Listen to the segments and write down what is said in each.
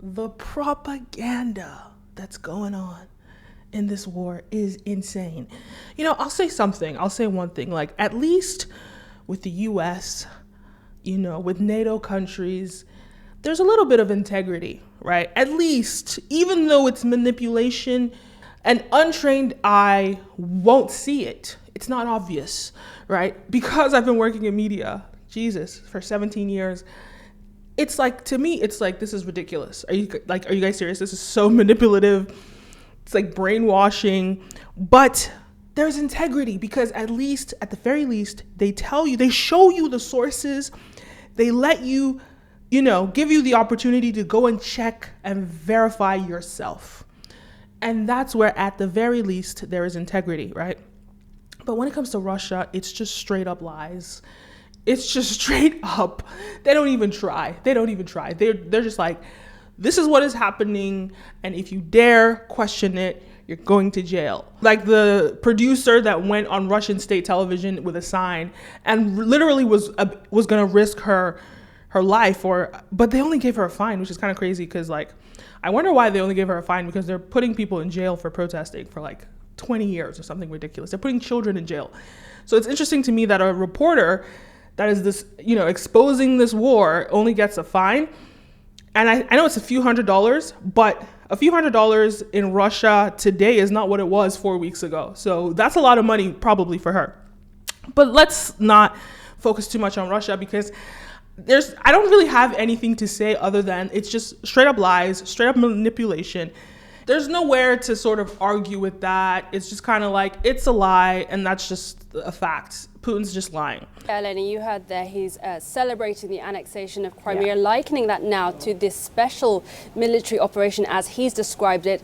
The propaganda that's going on in this war is insane. I'll say something. I'll say one thing. Like, at least with the US, with NATO countries, there's a little bit of integrity, right? At least, even though it's manipulation, an untrained eye won't see it. It's not obvious, right? Because I've been working in media, Jesus, for 17 years. It's like, to me, it's like, this is ridiculous. Are you guys serious? This is so manipulative. It's like brainwashing, but there's integrity because at the very least, they show you the sources. They let you, give you the opportunity to go and check and verify yourself. And that's where, at the very least, there is integrity, right? But when it comes to Russia, it's just straight up lies. It's just straight up. They don't even try. They're just like, this is what is happening, and if you dare question it, you're going to jail. Like the producer that went on Russian state television with a sign and literally was going to risk her life, but they only gave her a fine, which is kind of crazy because, like, I wonder why they only gave her a fine, because they're putting people in jail for protesting for like 20 years or something ridiculous. They're putting children in jail. So it's interesting to me that a reporter that is this, exposing this war only gets a fine. And I know it's a few $100s, but a few $100s in Russia today is not what it was 4 weeks ago. So that's a lot of money probably for her. But let's not focus too much on Russia, because I don't really have anything to say other than it's just straight up lies, straight up manipulation. There's nowhere to sort of argue with that. It's just kind of like, it's a lie, and that's just a fact. Putin's just lying. Eleni, you heard there he's celebrating the annexation of Crimea, likening that now to this special military operation, as he's described it,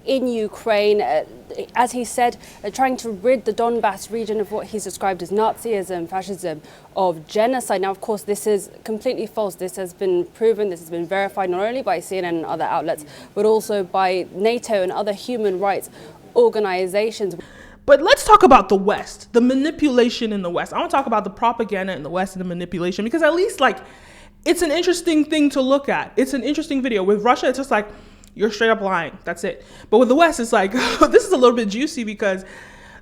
in Ukraine. As he said, trying to rid the Donbass region of what he's described as Nazism, fascism, of genocide. Now, of course, this is completely false. This has been proven, this has been verified not only by CNN and other outlets, but also by NATO and other human rights organizations. But let's talk about the West, the manipulation in the West. I want to talk about the propaganda in the West and the manipulation, because at least, like, it's an interesting thing to look at. It's an interesting video. With Russia, it's just like, you're straight up lying. That's it. But with the West, it's like, this is a little bit juicy, because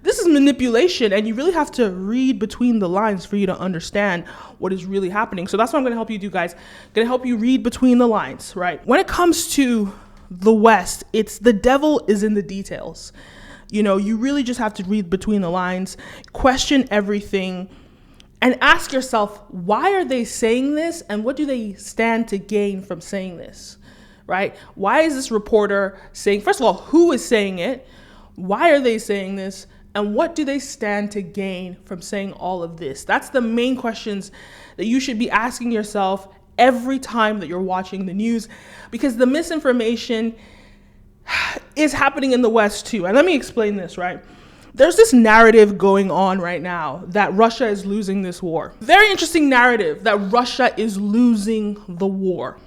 this is manipulation, and you really have to read between the lines for you to understand what is really happening. So that's what I'm going to help you do, guys. I'm going to help you read between the lines, right? When it comes to the West, it's the devil is in the details. You really just have to read between the lines, question everything, and ask yourself, why are they saying this, and what do they stand to gain from saying this, right? Why is this reporter saying, first of all, who is saying it? Why are they saying this? And what do they stand to gain from saying all of this? That's the main questions that you should be asking yourself every time that you're watching the news, because the misinformation is happening in the West too. And let me explain this, right? There's this narrative going on right now that Russia is losing this war. Very interesting narrative that Russia is losing the war.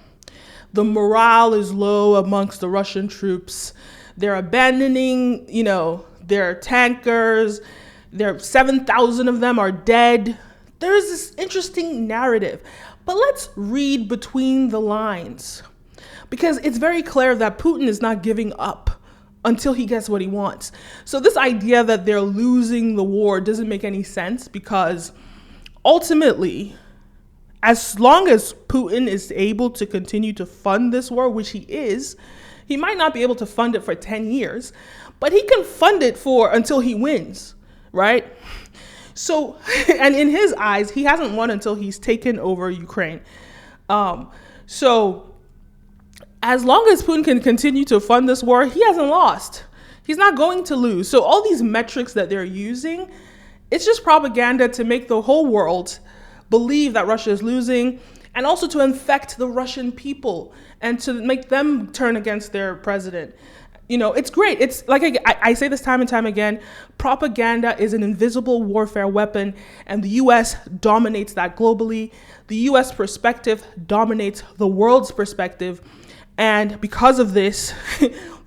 The morale is low amongst the Russian troops. They're abandoning, their tankers. 7,000 of them are dead. There's this interesting narrative. But let's read between the lines, because it's very clear that Putin is not giving up until he gets what he wants. So this idea that they're losing the war doesn't make any sense, because ultimately, as long as Putin is able to continue to fund this war, which he is, he might not be able to fund it for 10 years, but he can fund it until he wins, right? So, and in his eyes, he hasn't won until he's taken over Ukraine. So as long as Putin can continue to fund this war, he hasn't lost. He's not going to lose. So all these metrics that they're using, it's just propaganda to make the whole world believe that Russia is losing, and also to infect the Russian people and to make them turn against their president. It's great. It's like I say this time and time again, propaganda is an invisible warfare weapon, and the US dominates that globally. The US perspective dominates the world's perspective. And because of this,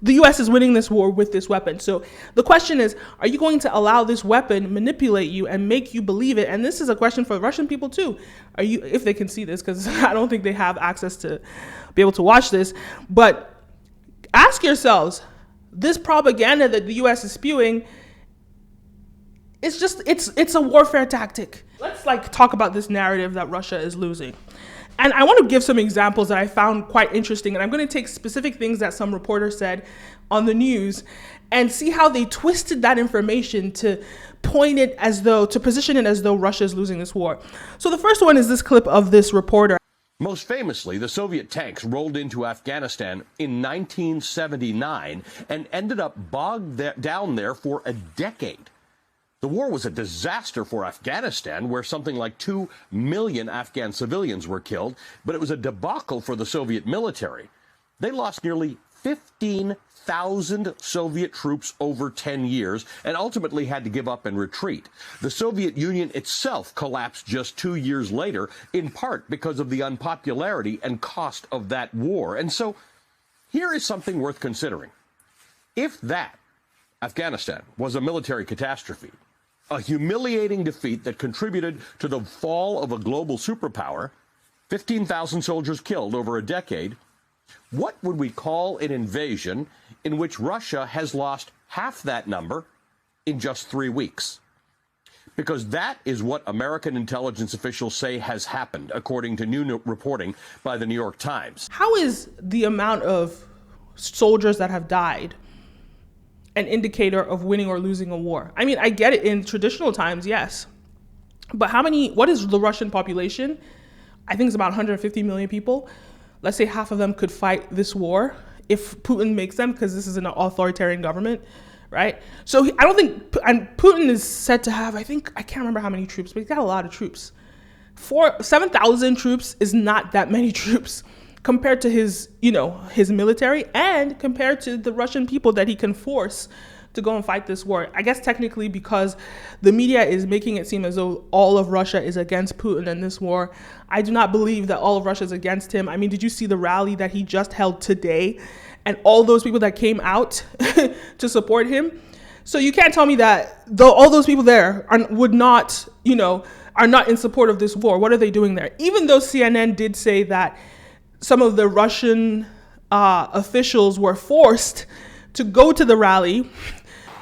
the US is winning this war with this weapon. So the question is, are you going to allow this weapon manipulate you and make you believe it? And this is a question for Russian people too. If they can see this, because I don't think they have access to be able to watch this. But ask yourselves, this propaganda that the US is spewing, it's a warfare tactic. Let's like talk about this narrative that Russia is losing. And I want to give some examples that I found quite interesting. And I'm going to take specific things that some reporters said on the news and see how they twisted that information to position it as though Russia is losing this war. So the first one is this clip of this reporter. Most famously, the Soviet tanks rolled into Afghanistan in 1979 and ended up bogged down there for a decade. The war was a disaster for Afghanistan, where something like 2 million Afghan civilians were killed, but it was a debacle for the Soviet military. They lost nearly 15,000 Soviet troops over 10 years and ultimately had to give up and retreat. The Soviet Union itself collapsed just 2 years later, in part because of the unpopularity and cost of that war. And so here is something worth considering. If Afghanistan was a military catastrophe, a humiliating defeat that contributed to the fall of a global superpower, 15,000 soldiers killed over a decade, what would we call an invasion in which Russia has lost half that number in just 3 weeks? Because that is what American intelligence officials say has happened, according to new reporting by the New York Times. How is the amount of soldiers that have died an indicator of winning or losing a war? I mean, I get it in traditional times, yes. But what is the Russian population? I think it's about 150 million people. Let's say half of them could fight this war if Putin makes them, because this is an authoritarian government, right? So I don't think, and Putin is said to have, I can't remember how many troops, but he's got a lot of troops. 7,000 troops is not that many troops compared to his military and compared to the Russian people that he can force to go and fight this war. I guess technically because the media is making it seem as though all of Russia is against Putin in this war. I do not believe that all of Russia is against him. I mean, did you see the rally that he just held today and all those people that came out to support him? So you can't tell me that all those people there are not in support of this war. What are they doing there? Even though CNN did say that some of the Russian officials were forced to go to the rally.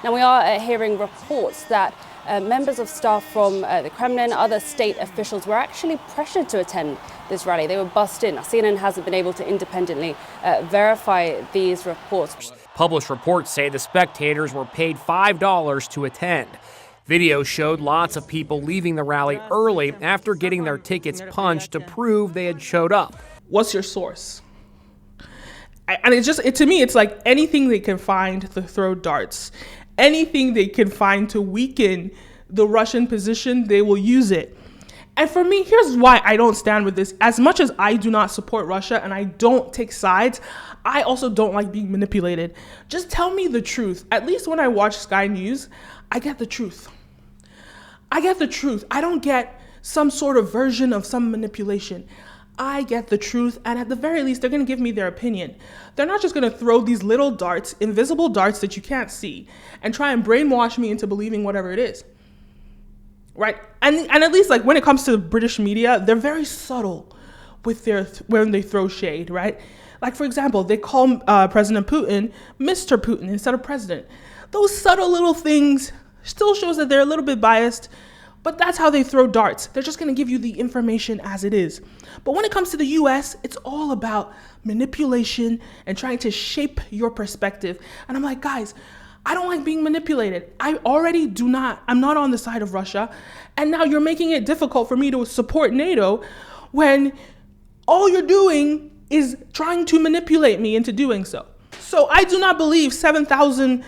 Now we are hearing reports that members of staff from the Kremlin, other state officials were actually pressured to attend this rally. They were bussed in. CNN hasn't been able to independently verify these reports. Published reports say the spectators were paid $5 to attend. Video showed lots of people leaving the rally early after getting their tickets punched to prove they had showed up. What's your source? And to me, it's like anything they can find to throw darts, anything they can find to weaken the Russian position, they will use it. And for me, here's why I don't stand with this. As much as I do not support Russia and I don't take sides, I also don't like being manipulated. Just tell me the truth. At least when I watch Sky News, I get the truth. I get the truth. I don't get some sort of version of some manipulation. I get the truth, and at the very least, they're going to give me their opinion. They're not just going to throw these little darts, invisible darts that you can't see, and try and brainwash me into believing whatever it is, right? And at least, like, when it comes to the British media, they're very subtle with when they throw shade, right? Like, for example, they call President Putin Mr. Putin instead of President. Those subtle little things still shows that they're a little bit biased. But that's how they throw darts. They're just going to give you the information as it is. But when it comes to the US, it's all about manipulation and trying to shape your perspective. And I'm like, guys, I don't like being manipulated. I'm not on the side of Russia. And now you're making it difficult for me to support NATO when all you're doing is trying to manipulate me into doing so. So I do not believe 7,000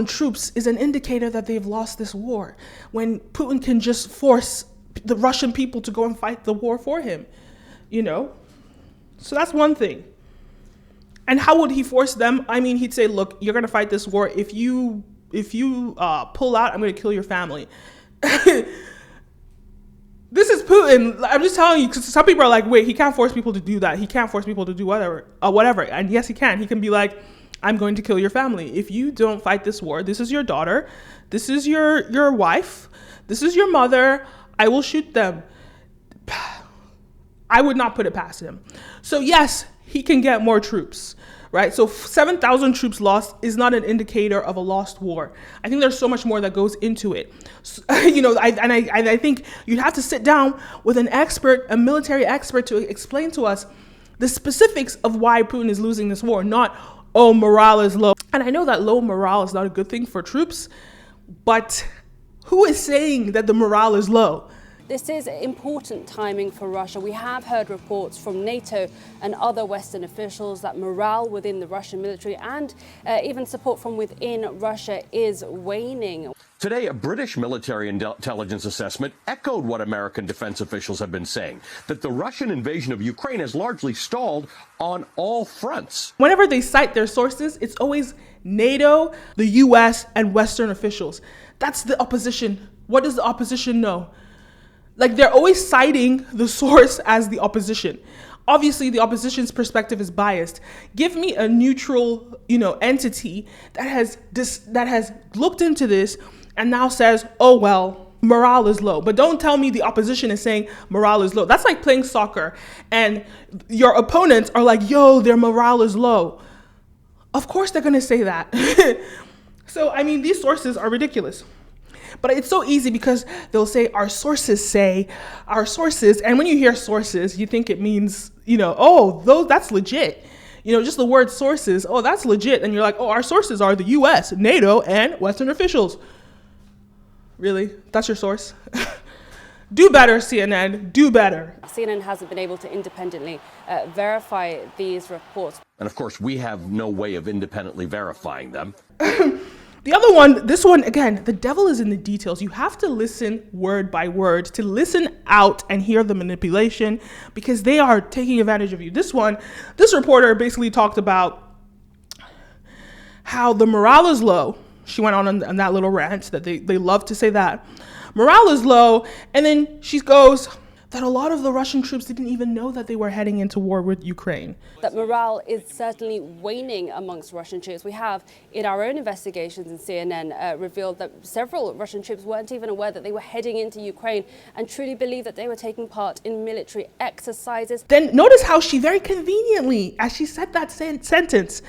troops is an indicator that they've lost this war, when Putin can just force the Russian people to go and fight the war for him, So that's one thing. And how would he force them? I mean, he'd say, look, you're going to fight this war. If you pull out, I'm going to kill your family. This is Putin. I'm just telling you, because some people are like, wait, he can't force people to do that. He can't force people to do whatever. And yes, he can. He can be like, I'm going to kill your family. If you don't fight this war, this is your daughter, this is your wife, this is your mother, I will shoot them. I would not put it past him. So yes, he can get more troops, right? So 7,000 troops lost is not an indicator of a lost war. I think there's so much more that goes into it. So, I think you'd have to sit down with an expert, a military expert, to explain to us the specifics of why Putin is losing this war, not, oh, morale is low. And I know that low morale is not a good thing for troops, but who is saying that the morale is low? This is important timing for Russia. We have heard reports from NATO and other Western officials that morale within the Russian military and even support from within Russia is waning. Today, a British military intelligence assessment echoed what American defense officials have been saying, that the Russian invasion of Ukraine has largely stalled on all fronts. Whenever they cite their sources, it's always NATO, the US, and Western officials. That's the opposition. What does the opposition know? Like, they're always citing the source as the opposition. Obviously, the opposition's perspective is biased. Give me a neutral, entity that has looked into this and now says, oh, well, morale is low. But don't tell me the opposition is saying morale is low. That's like playing soccer and your opponents are like, yo, their morale is low. Of course they're going to say that. So, these sources are ridiculous. But it's so easy because they'll say our sources, and when you hear sources, you think it means, that's legit. Just the word sources, oh, that's legit. And you're like, oh, our sources are the US, NATO, and Western officials. Really? That's your source? Do better, CNN, do better. CNN hasn't been able to independently verify these reports. And of course, we have no way of independently verifying them. The other one, this one, again, the devil is in the details. You have to listen word by word to listen out and hear the manipulation because they are taking advantage of you. This reporter basically talked about how the morale is low. She went on that little rant that they love to say that. Morale is low. And then she goes that a lot of the Russian troops didn't even know that they were heading into war with Ukraine. That morale is certainly waning amongst Russian troops. We have, in our own investigations in CNN, revealed that several Russian troops weren't even aware that they were heading into Ukraine and truly believed that they were taking part in military exercises. Then notice how she very conveniently, as she said that sentence,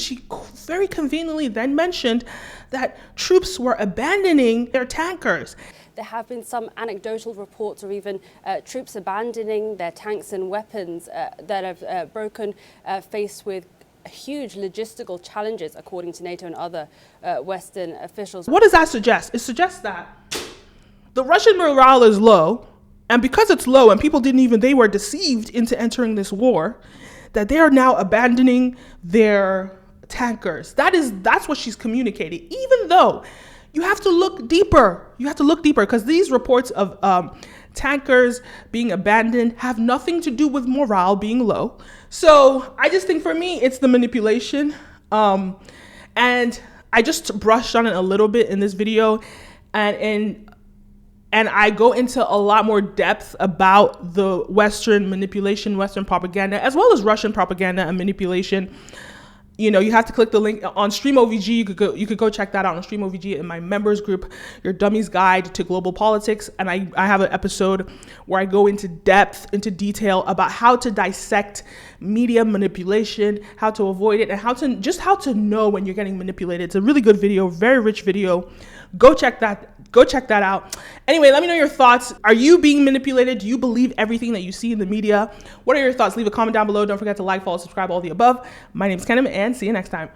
she very conveniently then mentioned that troops were abandoning their tankers. There have been some anecdotal reports of even troops abandoning their tanks and weapons that have broken, faced with huge logistical challenges, according to NATO and other Western officials. What does that suggest? It suggests that the Russian morale is low, and because it's low and people they were deceived into entering this war, that they are now abandoning their tankers. That's what she's communicating, even though you have to look deeper. Because these reports of tankers being abandoned have nothing to do with morale being low. So I just think for me, it's the manipulation. And I just brushed on it a little bit in this video. And I go into a lot more depth about the Western manipulation, Western propaganda, as well as Russian propaganda and manipulation. You have to click the link on Stream OVG. You could go check that out on Stream OVG in my members group, Your Dummy's Guide to Global Politics. And I have an episode where I go into detail about how to dissect media manipulation, how to avoid it, and how to know when you're getting manipulated. It's a really good video, very rich video. Go check that out. Anyway, let me know your thoughts. Are you being manipulated? Do you believe everything that you see in the media? What are your thoughts? Leave a comment down below. Don't forget to like, follow, subscribe, all the above. My name is Kenim, and see you next time.